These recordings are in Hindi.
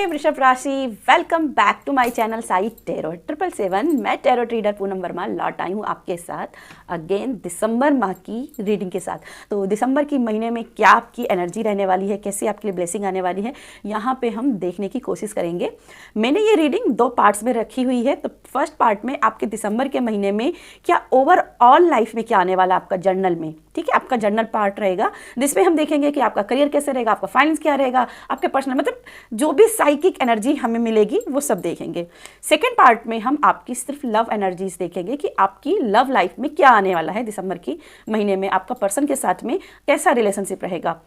वृषभ राशि, welcome back to my channel Sai tarot 777। मैं टेरो रीडर पूनम वर्मा लौट आई हूँ आपके साथ अगेन दिसंबर माह की रीडिंग के साथ। तो दिसंबर की महीने में क्या आपकी एनर्जी रहने वाली है, कैसे आपके लिए ब्लेसिंग आने वाली है, यहाँ पे हम देखने की कोशिश करेंगे। मैंने ये रीडिंग 2 पार्ट्स में रखी हुई है। तो फर्स्ट पार्ट में आपके दिसंबर के महीने में क्या ओवरऑल लाइफ में क्या आने वाला आपका जर्नल में, ठीक है, आपका जर्नल पार्ट रहेगा जिसमें हम देखेंगे कि आपका करियर कैसे रहेगा, आपका फाइनेंस क्या रहेगा, आपके पर्सनल मतलब जो भी साइकिक एनर्जी हमें मिलेगी वो सब देखेंगे। सेकेंड पार्ट में हम आपकी सिर्फ लव एनर्जीज देखेंगे कि आपकी लव लाइफ में क्या आने वाला है दिसंबर की महीने में, आपका पर्सन के साथ में कैसा रिलेशनशिप रहेगा।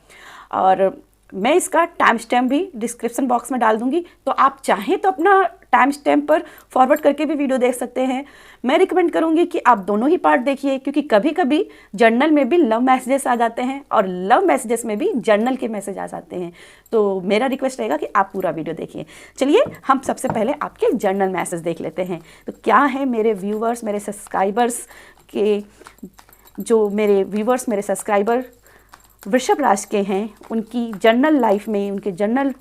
और मैं इसका टाइम स्टैम्प भी डिस्क्रिप्शन बॉक्स में डाल दूंगी, तो आप चाहें तो अपना टाइम स्टैम्प पर फॉरवर्ड करके भी वीडियो देख सकते हैं। मैं रिकमेंड करूंगी कि आप दोनों ही पार्ट देखिए, क्योंकि कभी कभी जर्नल में भी लव मैसेजेस आ जाते हैं और लव मैसेजेस में भी जर्नल के मैसेज आ जाते हैं। तो मेरा रिक्वेस्ट रहेगा कि आप पूरा वीडियो देखिए। चलिए हम सबसे पहले आपके जर्नल मैसेज देख लेते हैं। तो क्या है मेरे व्यूवर्स, मेरे सब्सक्राइबर्स के, जो मेरे व्यूवर्स मेरे सब्सक्राइबर वृषभ राशि के हैं, उनकी जर्नल लाइफ में, उनके जर्नल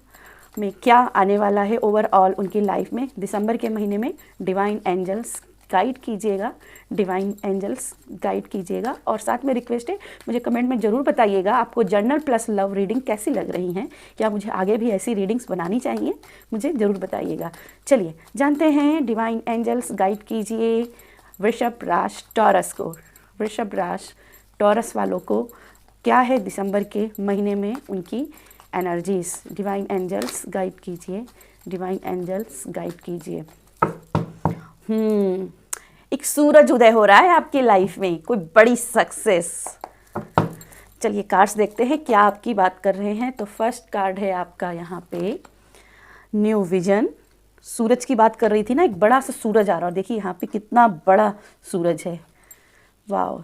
में क्या आने वाला है ओवरऑल उनकी लाइफ में दिसंबर के महीने में। डिवाइन एंजल्स गाइड कीजिएगा, डिवाइन एंजल्स गाइड कीजिएगा। और साथ में रिक्वेस्ट है, मुझे कमेंट में ज़रूर बताइएगा आपको जर्नल प्लस लव रीडिंग कैसी लग रही हैं, क्या मुझे आगे भी ऐसी रीडिंग्स बनानी चाहिए, मुझे ज़रूर बताइएगा। चलिए जानते हैं, डिवाइन एंजल्स गाइड कीजिए वृषभ राशि टॉरस को, वृषभ राशि टॉरस वालों को क्या है दिसंबर के महीने में उनकी एनर्जीज। डिवाइन एंजल्स गाइड कीजिए, डिवाइन एंजल्स गाइड कीजिए। एक सूरज उदय हो रहा है आपकी लाइफ में, कोई बड़ी सक्सेस। चलिए कार्ड्स देखते हैं क्या आपकी बात कर रहे हैं। तो फर्स्ट कार्ड है आपका यहाँ पे न्यू विजन। सूरज की बात कर रही थी ना, एक बड़ा सा सूरज आ रहा है, देखिए यहाँ पे कितना बड़ा सूरज है, वाह।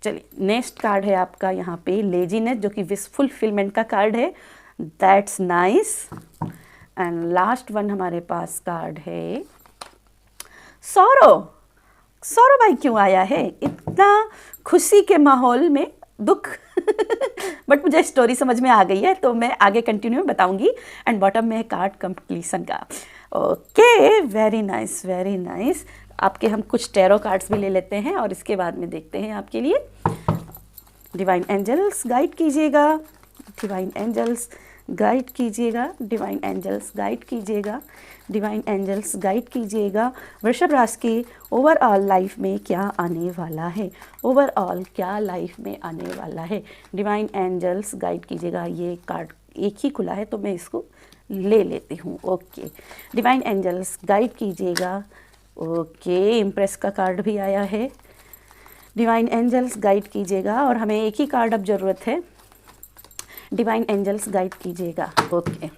चलिए नेक्स्ट कार्ड है आपका यहाँ पे लेजीनेस, जो कि विश फुलफिलमेंट का कार्ड है, that's nice. And last one हमारे पास कार्ड है सौरो। सौरो भाई क्यों आया है इतना खुशी के माहौल में, दुख बट मुझे स्टोरी समझ में आ गई है तो मैं आगे कंटिन्यू बताऊंगी। एंड बॉटम में है कार्ड कंप्लीशन का। Okay, very nice very nice. आपके हम कुछ टैरो कार्ड्स भी ले लेते हैं और इसके बाद में देखते हैं आपके लिए। डिवाइन एंजल्स गाइड कीजिएगा, डिवाइन एंजल्स गाइड कीजिएगा, डिवाइन एंजल्स गाइड कीजिएगा, डिवाइन एंजल्स गाइड कीजिएगा। वृषभ राशि की ओवरऑल लाइफ में क्या आने वाला है, ओवरऑल क्या लाइफ में आने वाला है, डिवाइन एंजल्स गाइड कीजिएगा। ये कार्ड एक ही खुला है तो मैं इसको ले लेती हूँ। ओके, डिवाइन एंजल्स गाइड कीजिएगा। ओके, इम्प्रेस का कार्ड भी आया है, डिवाइन एंजल्स गाइड कीजिएगा। और हमें एक ही कार्ड अब ज़रूरत है, डिवाइन एंजल्स गाइड कीजिएगा। ओके,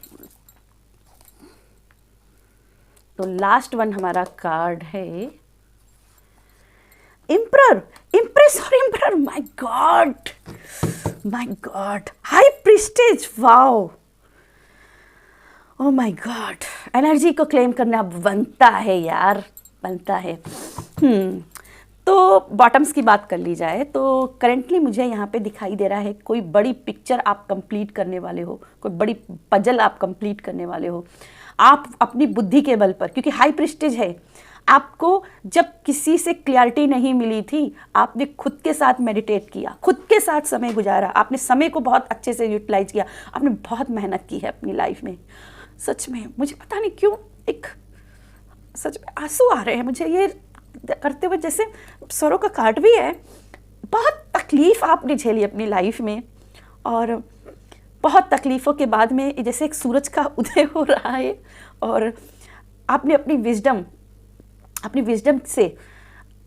तो लास्ट वन हमारा कार्ड है इम्परर, इम्प्रेस और emperor. My god, my god, high priestess, wow, oh my god. Energy को क्लेम करना बनता है यार, बनता है। तो बॉटम्स की बात कर ली जाए तो करेंटली मुझे यहाँ पे दिखाई दे रहा है कोई बड़ी पिक्चर आप कंप्लीट करने वाले हो, कोई बड़ी पजल आप कंप्लीट करने वाले हो। आप अपनी बुद्धि के बल पर, क्योंकि हाई प्रेस्टीज है, आपको जब किसी से क्लैरिटी नहीं मिली थी, आपने खुद के साथ मेडिटेट किया, खुद के साथ समय गुजारा, आपने समय को बहुत अच्छे से यूटिलाइज किया, आपने बहुत मेहनत की है अपनी लाइफ में। सच में मुझे पता नहीं क्यों एक सच में आंसू आ रहे हैं मुझे ये करते हुए, जैसे सरों का कार्ड भी है। बहुत तकलीफ़ आपने झेली अपनी लाइफ में और बहुत तकलीफ़ों के बाद में जैसे एक सूरज का उदय हो रहा है और आपने अपनी विजडम से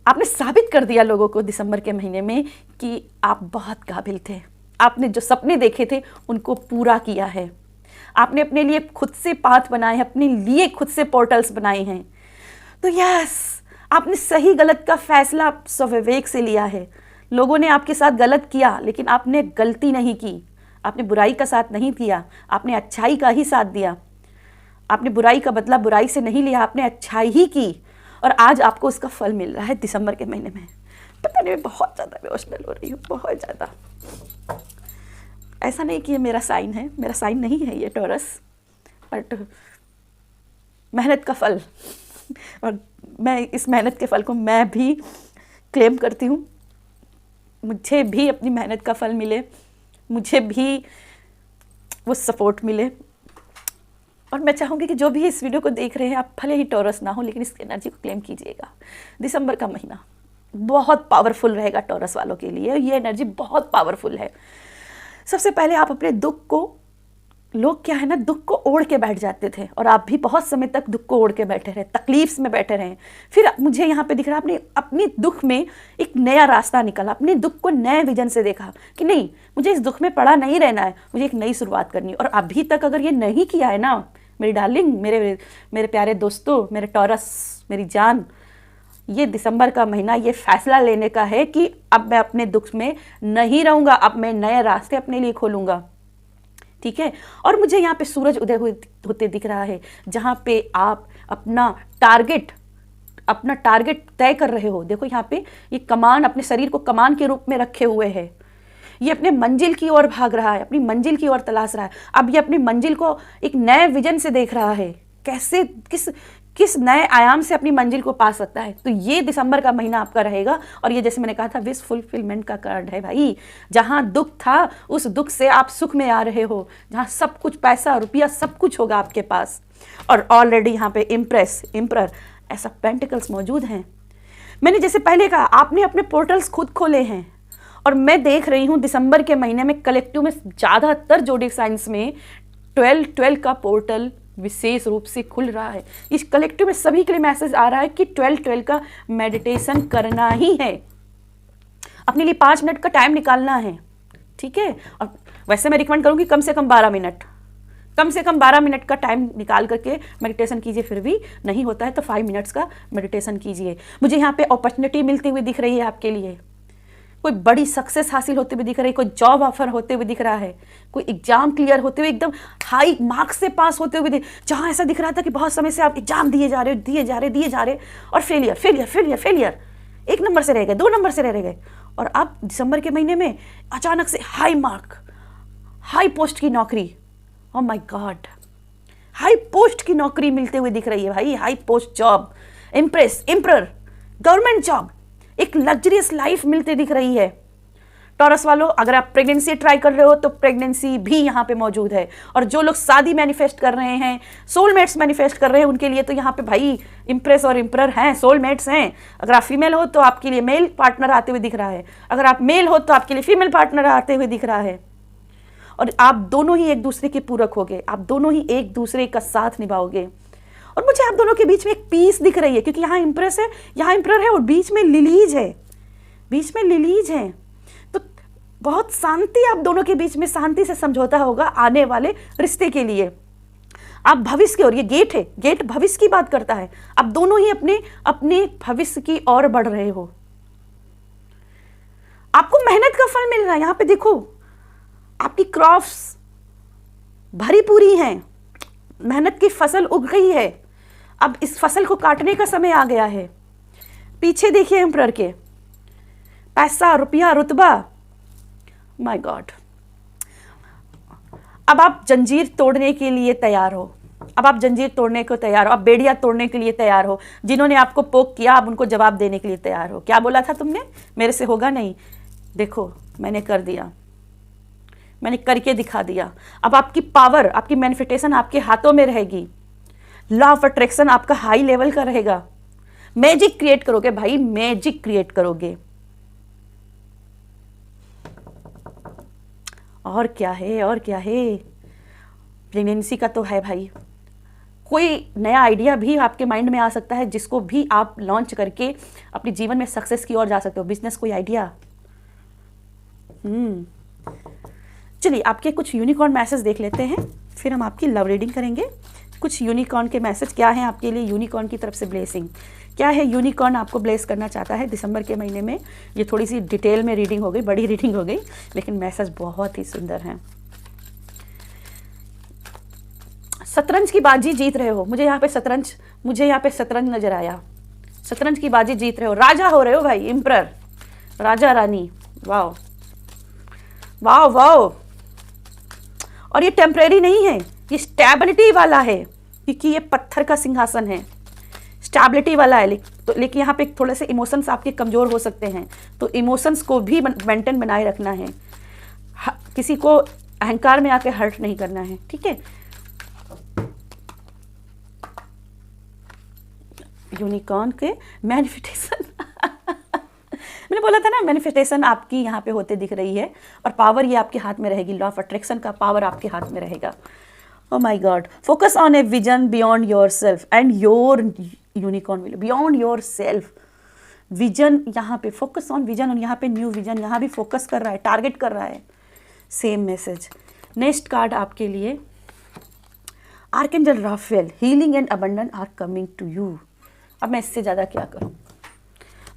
आपने साबित कर दिया लोगों को दिसंबर के महीने में कि आप बहुत काबिल थे। आपने जो सपने देखे थे उनको पूरा किया है, आपने अपने लिए खुद से पाथ बनाए हैं, अपने लिए खुद से पोर्टल्स बनाए हैं। तो यस, आपने सही गलत का फैसला स्वविवेक से लिया है। लोगों ने आपके साथ गलत किया लेकिन आपने गलती नहीं की, आपने बुराई का साथ नहीं दिया, आपने अच्छाई का ही साथ दिया। आपने बुराई का बदला बुराई से नहीं लिया, आपने अच्छाई ही की और आज आपको उसका फल मिल रहा है दिसंबर के महीने में। पता नहीं, मैं बहुत ज़्यादा इमोशनल हो रही हूँ, बहुत ज़्यादा। ऐसा नहीं कि ये मेरा साइन है, मेरा साइन नहीं है ये टॉरस, बट मेहनत का फल, और मैं इस मेहनत के फल को मैं भी क्लेम करती हूँ। मुझे भी अपनी मेहनत का फल मिले, मुझे भी वो सपोर्ट मिले। और मैं चाहूँगी कि जो भी इस वीडियो को देख रहे हैं, आप भले ही टॉरस ना हो लेकिन इस एनर्जी को क्लेम कीजिएगा। दिसंबर का महीना बहुत पावरफुल रहेगा टॉरस वालों के लिए, ये एनर्जी बहुत पावरफुल है। सबसे पहले आप अपने दुख को, लोग क्या है ना, दुख को ओढ़ के बैठ जाते थे, और आप भी बहुत समय तक दुख को ओढ़ के बैठे रहे, तकलीफ में बैठे रहे। फिर मुझे यहाँ पे दिख रहा है आपने अपनी दुख में एक नया रास्ता निकाला, अपने दुख को नए विजन से देखा कि नहीं, मुझे इस दुख में पड़ा नहीं रहना है, मुझे एक नई शुरुआत करनी है। और अभी तक अगर ये नहीं किया है ना मेरी डार्लिंग, मेरे प्यारे दोस्तों, मेरे टॉरस, मेरी जान, ये दिसंबर का महीना ये फैसला लेने का है कि अब मैं अपने दुख में नहीं रहूँगा, अब मैं नए रास्ते अपने लिए खोलूँगा। ठीक है। और मुझे यहाँ पे सूरज उदय होते दिख रहा है, जहाँ पे आप अपना टारगेट तय कर रहे हो। देखो यहाँ पे ये कमान, अपने शरीर को कमान के रूप में रखे हुए है, ये अपने मंजिल की ओर भाग रहा है, अपनी मंजिल की ओर तलाश रहा है। अब ये अपनी मंजिल को एक नए विजन से देख रहा है, कैसे किस नए आयाम से अपनी मंजिल को पा सकता है। तो ये दिसंबर का महीना आपका रहेगा। और ये जैसे मैंने कहा था, विश फुलफिलमेंट का कार्ड है भाई। जहाँ दुख था, उस दुख से आप सुख में आ रहे हो, जहाँ सब कुछ, पैसा रुपया सब कुछ होगा आपके पास। और ऑलरेडी यहाँ पे एम्परर, ऐसा पेंटिकल्स मौजूद हैं। मैंने जैसे पहले कहा, आपने अपने पोर्टल्स खुद खोले हैं, और मैं देख रही हूँ दिसंबर के महीने में कलेक्टिव में ज़्यादातर जोडिक साइंस में 12 का पोर्टल विशेष रूप से खुल रहा है। इस कलेक्टिव में सभी के लिए मैसेज आ रहा है कि 12 का मेडिटेशन करना ही है, अपने लिए 5 मिनट का टाइम निकालना है। ठीक है। और वैसे मैं रिकमेंड करूँगी कम से कम 12 मिनट का टाइम निकाल करके मेडिटेशन कीजिए। फिर भी नहीं होता है तो 5 मिनट्स का मेडिटेशन कीजिए। मुझे यहाँ पे अपॉर्चुनिटी मिलती हुई दिख रही है आपके लिए, कोई बड़ी सक्सेस हासिल होते हुए दिख रही है, कोई जॉब ऑफर होते हुए दिख रहा है, कोई एग्जाम क्लियर होते हुए, एकदम हाई मार्क्स से पास होते हुए, जहाँ ऐसा दिख रहा था कि बहुत समय से आप एग्जाम दिए जा रहे और फेलियर, 1 नंबर से रह गए, 2 नंबर से रह गए, और अब दिसंबर के महीने में अचानक से हाई मार्क, हाई पोस्ट की नौकरी, ओह माय गॉड, हाई पोस्ट की नौकरी मिलते हुए दिख रही है भाई, high post job, emperor, government job, एक लग्जरियस लाइफ मिलते दिख रही है। टॉरस वालों, अगर आप प्रेगनेंसी ट्राई कर रहे हो तो प्रेगनेंसी भी यहाँ पे मौजूद है। और जो लोग शादी मैनिफेस्ट कर रहे हैं, सोलमेट्स मैनिफेस्ट कर रहे हैं, उनके लिए तो यहाँ पे भाई इम्प्रेस और इम्परर हैं, सोलमेट्स हैं। अगर आप फीमेल हो तो आपके लिए मेल पार्टनर आते हुए दिख रहा है, अगर आप मेल हो तो आपके लिए फीमेल पार्टनर आते हुए दिख रहा है। और आप दोनों ही एक दूसरे के पूरक होगे, आप दोनों ही एक दूसरे का साथ निभाओगे। और मुझे आप दोनों के बीच में एक पीस दिख रही है, क्योंकि यहाँ इम्प्रेस है, यहाँ इम्परर है, और बीच में लिलीज है, तो बहुत शांति आप दोनों के बीच में, शांति से समझौता होगा आने वाले रिश्ते के लिए। आप भविष्य की ओर, ये गेट भविष्य की बात करता है, आप दोनों ही अपने भविष्य की ओर बढ़ रहे हो। आपको मेहनत का फल मिल रहा है। यहाँ पे देखो, आपकी क्रॉप्स भरी पूरी हैं, मेहनत की फसल उग गई है। अब इस फसल को काटने का समय आ गया है। पीछे देखिए एम्परर के, पैसा, रुपया, रुतबा, माय गॉड। अब आप जंजीर तोड़ने के लिए तैयार हो, आप बेड़िया तोड़ने के लिए तैयार हो। जिन्होंने आपको पोक किया, आप उनको जवाब देने के लिए तैयार हो। क्या बोला था तुमने, मेरे से होगा नहीं, देखो मैंने कर दिया, मैंने करके दिखा दिया। अब आपकी पावर, आपकी मैनिफेस्टेशन आपके हाथों में रहेगी। लॉ ऑफ अट्रैक्शन आपका हाई लेवल का रहेगा। मैजिक क्रिएट करोगे भाई, मैजिक क्रिएट करोगे। और क्या है, प्रेगनेंसी का तो है भाई। कोई नया आइडिया भी आपके माइंड में आ सकता है, जिसको भी आप लॉन्च करके अपने जीवन में सक्सेस की ओर जा सकते हो। बिजनेस, कोई आइडिया। चलिए आपके कुछ यूनिकॉर्न मैसेज देख लेते हैं, फिर हम आपकी लव रीडिंग करेंगे। कुछ यूनिकॉर्न के मैसेज क्या हैं आपके लिए, यूनिकॉर्न की तरफ से ब्लेसिंग क्या है, यूनिकॉर्न आपको ब्लेस करना चाहता है दिसंबर के महीने में। ये थोड़ी सी डिटेल में रीडिंग हो गई, बड़ी रीडिंग हो गई, लेकिन मैसेज बहुत ही सुंदर हैं। शतरंज की बाजी जीत रहे हो, मुझे यहाँ पे शतरंज नजर आया। शतरंज की बाजी जीत रहे हो, राजा हो रहे हो भाई, एम्परर, राजा रानी। वाओ। और ये टेम्परेरी नहीं है, ये स्टेबिलिटी वाला है, क्योंकि ये पत्थर का सिंहासन है, स्टेबिलिटी वाला है। लेकिन यहाँ पे थोड़े से इमोशंस आपके कमज़ोर हो सकते हैं, तो इमोशंस को भी मेंटेन बनाए रखना है, किसी को अहंकार में आके हर्ट नहीं करना है, ठीक है। यूनिकॉर्न के मैनिफेस्टेशन मैंने बोला था ना, मैनिफेस्टेशन आपकी यहाँ पे होते दिख रही है, और पावर ये आपके हाथ में रहेगी, लॉ ऑफ अट्रैक्शन का पावर आपके हाथ में रहेगा। Oh my God, focus on a vision beyond your self and your unicorn will beyond your self. Vision यहाँ पे फोकस ऑन विजन, और यहाँ पे न्यू विजन, यहाँ भी फोकस कर रहा है, टारगेट कर रहा है, सेम मैसेज। नेक्स्ट कार्ड आपके लिए archangel Raphael, healing and abundance are coming to you. अब मैं इससे ज़्यादा क्या करूँ।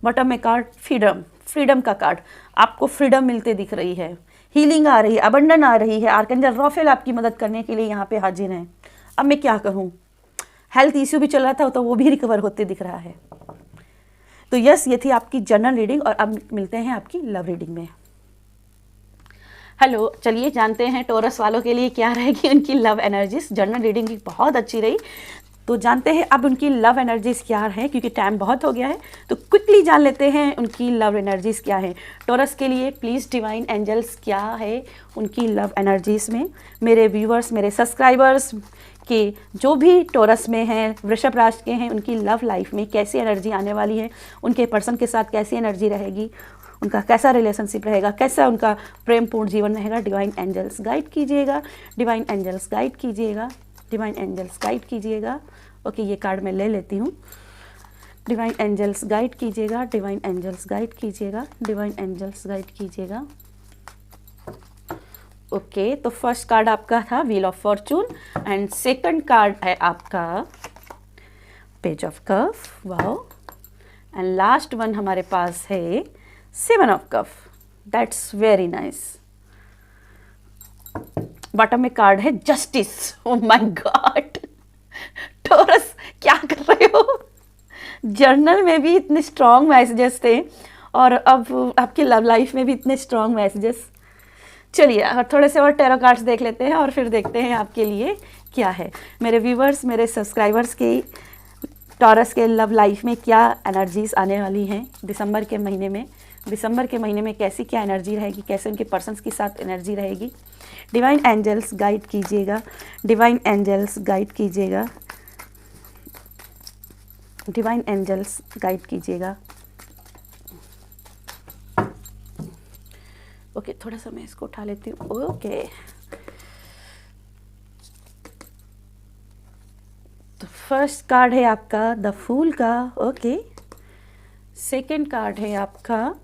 बॉटम में कार्ड फ्रीडम, फ्रीडम का कार्ड, आपको फ्रीडम मिलते दिख रही है, हीलिंग आ रही है, अबंडन आ रही है, आर्कएंजल राफेल आपकी मदद करने के लिए यहाँ पे हाजिर हैं। अब मैं क्या कहूँ, हेल्थ इश्यू भी चल रहा था तो वो भी रिकवर होते दिख रहा है। तो यस, ये थी आपकी जनरल रीडिंग, और अब मिलते हैं आपकी लव रीडिंग में। हेलो, चलिए जानते हैं टोरस वालों के लिए क्या रहेगी उनकी लव एनर्जीज। जनरल रीडिंग की बहुत अच्छी रही, तो जानते हैं अब उनकी लव एनर्जीज क्या है, क्योंकि टाइम बहुत हो गया है, तो क्विकली जान लेते हैं उनकी लव एनर्जीज क्या है। टोरस के लिए प्लीज़ डिवाइन एंजल्स क्या है उनकी लव एनर्जीज में। मेरे व्यूअर्स, मेरे सब्सक्राइबर्स के जो भी टोरस में हैं, वृषभ राशि के हैं, उनकी लव लाइफ में कैसी एनर्जी आने वाली है, उनके पर्सन के साथ कैसी एनर्जी रहेगी, उनका कैसा रिलेशनशिप रहेगा, कैसा उनका प्रेमपूर्ण जीवन रहेगा। डिवाइन एंजल्स गाइड कीजिएगा, डिवाइन एंजल्स गाइड कीजिएगा, डिवाइन एंजल्स गाइड कीजिएगा। ओके, ये कार्ड मैं ले लेती हूँ। डिवाइन एंजल्स गाइड कीजिएगा, डिवाइन एंजल्स गाइड कीजिएगा, डिवाइन एंजल्स गाइड कीजिएगा। ओके, तो फर्स्ट कार्ड आपका था wheel of fortune, and second card है आपका page of cups, wow, and last one हमारे पास है seven of cups, that's very nice. Bottom में कार्ड है justice. Oh my God, torus क्या कर रहे हो, जर्नल में भी इतने स्ट्रॉन्ग मैसेजेस थे, और अब आपकी लव लाइफ में भी इतने स्ट्रॉन्ग मैसेजेस। चलिए और थोड़े से और टैरो कार्ड्स देख लेते हैं, और फिर देखते हैं आपके लिए क्या है। मेरे व्यूवर्स, मेरे सब्सक्राइबर्स की टॉरस के लव लाइफ में क्या एनर्जीज आने वाली हैं दिसंबर के महीने में। दिसंबर के महीने में कैसी क्या एनर्जी रहेगी, कैसे उनके पर्सन्स के साथ एनर्जी रहेगी। डिवाइन एंजल्स गाइड कीजिएगा, डिवाइन एंजल्स गाइड कीजिएगा, डिवाइन एंजल्स गाइड कीजिएगा। ओके, थोड़ा सा मैं इसको उठा लेती हूँ। ओके, तो फर्स्ट कार्ड है आपका द फूल का। ओके, सेकंड कार्ड है आपका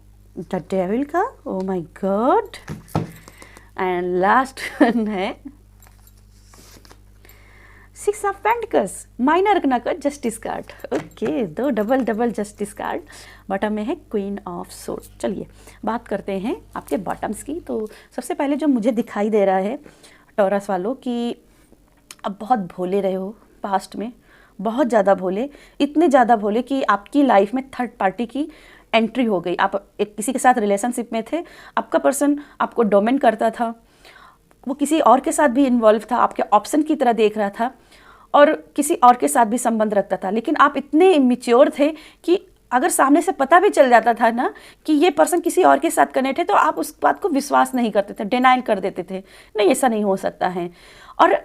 द डेविल का। Oh my God, and last one है सिक्स ऑफ पेंटिकल्स, माइनर अर्कना का जस्टिस कार्ड। ओके, दो डबल जस्टिस कार्ड। बॉटम में है क्वीन ऑफ सोर्ड। चलिए बात करते हैं आपके बॉटम्स की। तो सबसे पहले जो मुझे दिखाई दे रहा है टॉरस वालों कि अब बहुत भोले रहे हो, पास्ट में बहुत ज़्यादा भोले, इतने ज़्यादा भोले कि आपकी लाइफ में थर्ड पार्टी की एंट्री हो गई। आप एक किसी के साथ रिलेशनशिप में थे, आपका पर्सन आपको डोमिनेट करता था, वो किसी और के साथ भी इन्वॉल्व था, आपके ऑप्शन की तरह देख रहा था, और किसी और के साथ भी संबंध रखता था। लेकिन आप इतने इमेच्योर थे कि अगर सामने से पता भी चल जाता था ना कि ये पर्सन किसी और के साथ कनेक्ट है, तो आप उस बात को विश्वास नहीं करते थे, डिनाइल कर देते थे, नहीं ऐसा नहीं हो सकता है। और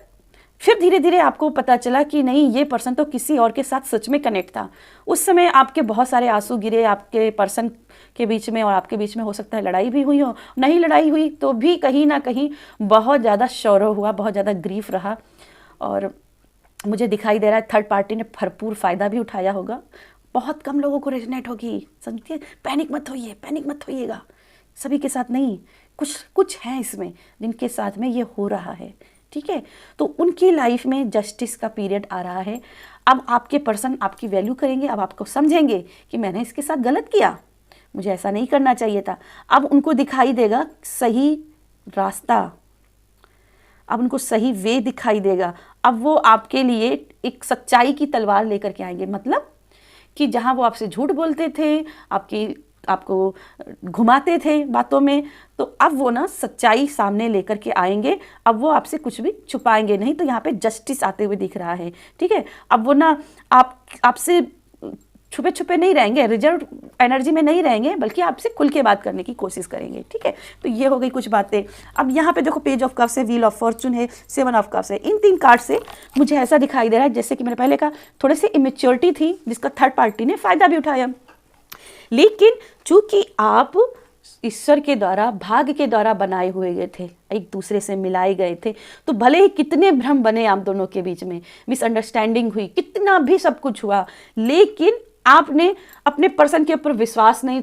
फिर धीरे धीरे आपको पता चला कि नहीं, ये पर्सन तो किसी और के साथ सच में कनेक्ट था। उस समय आपके बहुत सारे आंसू गिरे आपके पर्सन के बीच में, और आपके बीच में हो सकता है लड़ाई भी हुई हो, नहीं लड़ाई हुई तो भी कहीं ना कहीं बहुत ज़्यादा शौर्य हुआ, बहुत ज़्यादा ग्रीफ रहा। और मुझे दिखाई दे रहा है थर्ड पार्टी ने भरपूर फ़ायदा भी उठाया होगा। बहुत कम लोगों को रेजोनेट होगी, समझिए। पैनिक मत होइए, पैनिक मत होइएगा, सभी के साथ नहीं, कुछ है इसमें जिनके साथ में ये हो रहा है, ठीक है। तो उनकी लाइफ में जस्टिस का पीरियड आ रहा है। अब आपके पर्सन आपकी वैल्यू करेंगे, अब आपको समझेंगे कि मैंने इसके साथ गलत किया, मुझे ऐसा नहीं करना चाहिए था। अब उनको दिखाई देगा सही रास्ता, अब उनको सही वे दिखाई देगा। अब वो आपके लिए एक सच्चाई की तलवार लेकर के आएंगे, मतलब कि जहाँ वो आपसे झूठ बोलते थे, आपकी आपको घुमाते थे बातों में, तो अब वो ना सच्चाई सामने लेकर के आएंगे। अब वो आपसे कुछ भी छुपाएंगे नहीं। तो यहाँ पे जस्टिस आते हुए दिख रहा है, ठीक है। अब वो ना आपसे छुपे छुपे नहीं रहेंगे, रिजर्व एनर्जी में नहीं रहेंगे, बल्कि आपसे खुल के बात करने की कोशिश करेंगे, ठीक है। तो ये हो गई कुछ बातें। अब यहाँ पे देखो पेज ऑफ कप्स है, व्हील ऑफ फॉर्चून है, 7 ऑफ कप्स है। इन 3 कार्ड से मुझे ऐसा दिखाई दे रहा है जैसे कि मैंने पहले कहा थोड़ी सी इमेच्योरिटी थी जिसका थर्ड पार्टी ने फायदा भी उठाया, लेकिन चूंकि आप ईश्वर के द्वारा, भाग्य के द्वारा बनाए हुए गए थे, एक दूसरे से मिलाए गए थे, तो भले ही कितने भ्रम बने आप दोनों के बीच में, मिसअंडरस्टैंडिंग हुई, कितना भी सब कुछ हुआ, लेकिन आपने अपने पर्सन के ऊपर विश्वास नहीं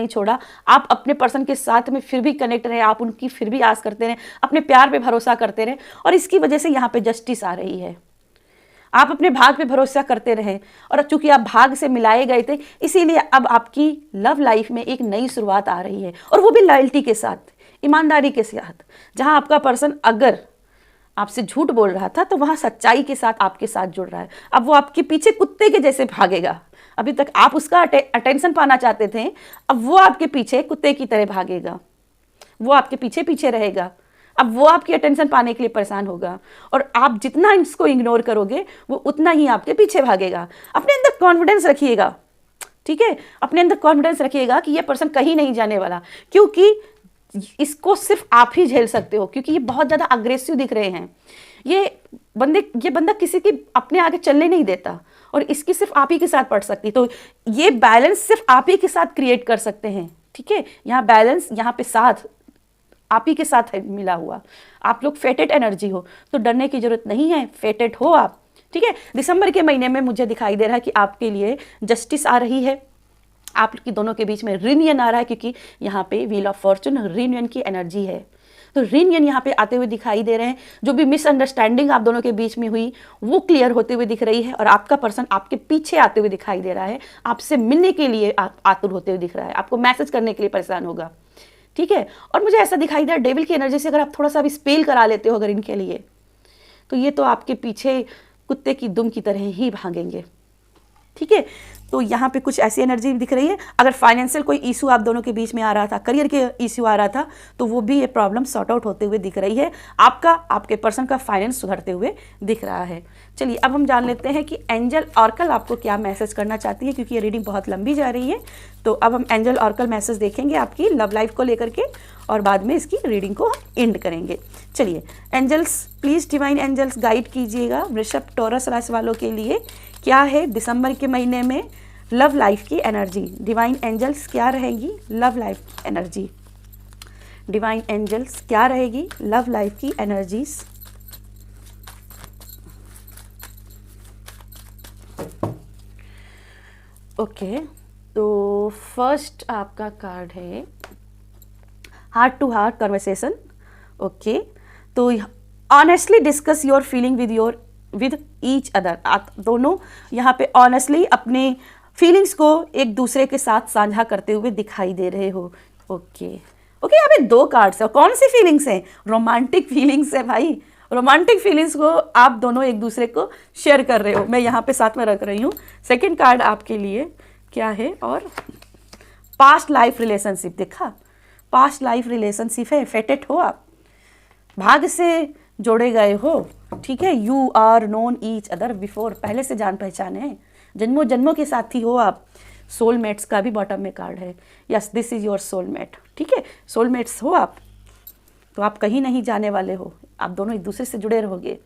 छोड़ा। आप अपने पर्सन के साथ में फिर भी कनेक्ट रहे, आप उनकी फिर भी आस करते रहे, अपने प्यार पे भरोसा करते रहे, और इसकी वजह से यहाँ पे जस्टिस आ रही है। आप अपने भाग पे भरोसा करते रहे, और चूंकि आप भाग से मिलाए गए थे, इसीलिए अब आपकी लव लाइफ में एक नई शुरुआत आ रही है, और वो भी लॉयल्टी के साथ, ईमानदारी के साथ। जहां आपका पर्सन अगर आपसे झूठ बोल रहा था, तो वहां सच्चाई के साथ आपके साथ जुड़ रहा है। अब वो आपके पीछे कुत्ते के जैसे भागेगा। अभी तक आप उसका अटेंशन पाना चाहते थे, अब वो आपके पीछे कुत्ते की तरह भागेगा, वो आपके पीछे पीछे रहेगा। अब वो आपकी अटेंशन पाने के लिए परेशान होगा, और आप जितना इसको इग्नोर करोगे, वो उतना ही आपके पीछे भागेगा। अपने अंदर कॉन्फिडेंस रखिएगा, ठीक है। अपने अंदर कॉन्फिडेंस रखिएगा कि ये पर्सन कहीं नहीं जाने वाला, क्योंकि इसको सिर्फ आप ही झेल सकते हो, क्योंकि ये बहुत ज़्यादा अग्रेसिव दिख रहे हैं। ये बंदा किसी की अपने आगे चलने नहीं देता, और इसकी सिर्फ आप ही के साथ पड़ सकती। तो ये बैलेंस सिर्फ आप ही के साथ क्रिएट कर सकते हैं, ठीक है। यहाँ बैलेंस, यहाँ पे साथ आप ही के साथ है मिला हुआ। आप लोग फेटेड एनर्जी हो, तो डरने की जरूरत नहीं है, फेटेड हो आप, ठीक है। दिसंबर के महीने में मुझे दिखाई दे रहा है कि आपके लिए जस्टिस आ रही है, आपकी दोनों के बीच में रियूनियन आ रहा है, क्योंकि यहाँ पे व्हील ऑफ फॉर्चून रियूनियन की एनर्जी है। तो रियूनियन यहाँ पे आते हुए दिखाई दे रहे हैं। जो भी मिसअंडरस्टैंडिंग आप दोनों के बीच में हुई, वो क्लियर होते हुए दिख रही है, और आपका पर्सन आपके पीछे आते हुए दिखाई दे रहा है, आपसे मिलने के लिए आतुर होते हुए दिख रहा है, आपको मैसेज करने के लिए परेशान होगा, ठीक है। और मुझे ऐसा दिखाई दे रहा है डेविल की एनर्जी से अगर आप थोड़ा सा भी स्पेल करा लेते हो अगर इनके लिए, तो ये तो आपके पीछे कुत्ते की दुम की तरह ही भागेंगे, ठीक है। तो यहाँ पे कुछ ऐसी एनर्जी दिख रही है। अगर फाइनेंशियल कोई इशू आप दोनों के बीच में आ रहा था, करियर के इशू आ रहा था, तो वो भी ये प्रॉब्लम सॉर्ट आउट होते हुए दिख रही है। आपके पर्सन का फाइनेंस सुधरते हुए दिख रहा है। चलिए अब हम जान लेते हैं कि एंजल ऑर्कल आपको क्या मैसेज करना चाहती है, क्योंकि ये रीडिंग बहुत लंबी जा रही है। तो अब हम एंजल ऑर्कल मैसेज देखेंगे आपकी लव लाइफ को लेकर के, और बाद में इसकी रीडिंग को एंड करेंगे। चलिए angels, please divine angels guide कीजिएगा वृषभ टॉरस राशि वालों के लिए क्या है दिसंबर के महीने में लव लाइफ की एनर्जी। डिवाइन एंजल्स क्या रहेगी love life energy, divine angels क्या रहेगी लव लाइफ की एनर्जीज। ओके, तो फर्स्ट आपका कार्ड है heart to heart conversation. Okay, तो honestly discuss your feeling with each other. आप दोनों यहाँ पे ऑनेस्टली अपने फीलिंग्स को एक दूसरे के साथ साझा करते हुए दिखाई दे रहे हो। ओके, यहाँ पे 2 कार्ड्स है। कौन सी फीलिंग्स हैं? रोमांटिक फीलिंग्स है भाई। रोमांटिक फीलिंग्स को आप दोनों एक दूसरे को शेयर कर रहे हो, मैं यहाँ पे साथ में रख रही हूँ। सेकंड कार्ड आपके लिए क्या है? और पास्ट लाइफ रिलेशनशिप देखा, पास्ट लाइफ रिलेशनशिप है। फेटेड हो आप, भाग्य से जोड़े गए हो, ठीक है। You are known each other before, पहले से जान पहचान है, जन्मों जन्मों के साथी हो आप। सोलमेट्स का भी बॉटम में कार्ड है। Yes, this is your soulmate, ठीक है। सोलमेट्स हो आप, तो आप कहीं नहीं जाने वाले हो, आप दोनों एक दूसरे से जुड़े रहोगे।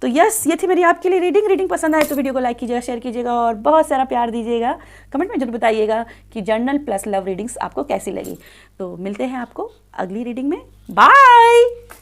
तो यस, ये थी मेरी आपके लिए रीडिंग पसंद आए तो वीडियो को लाइक कीजिएगा, शेयर कीजिएगा और बहुत सारा प्यार दीजिएगा। कमेंट में जरूर बताइएगा कि जर्नल प्लस लव रीडिंग्स आपको कैसी लगी। तो मिलते हैं आपको अगली रीडिंग में। बाय।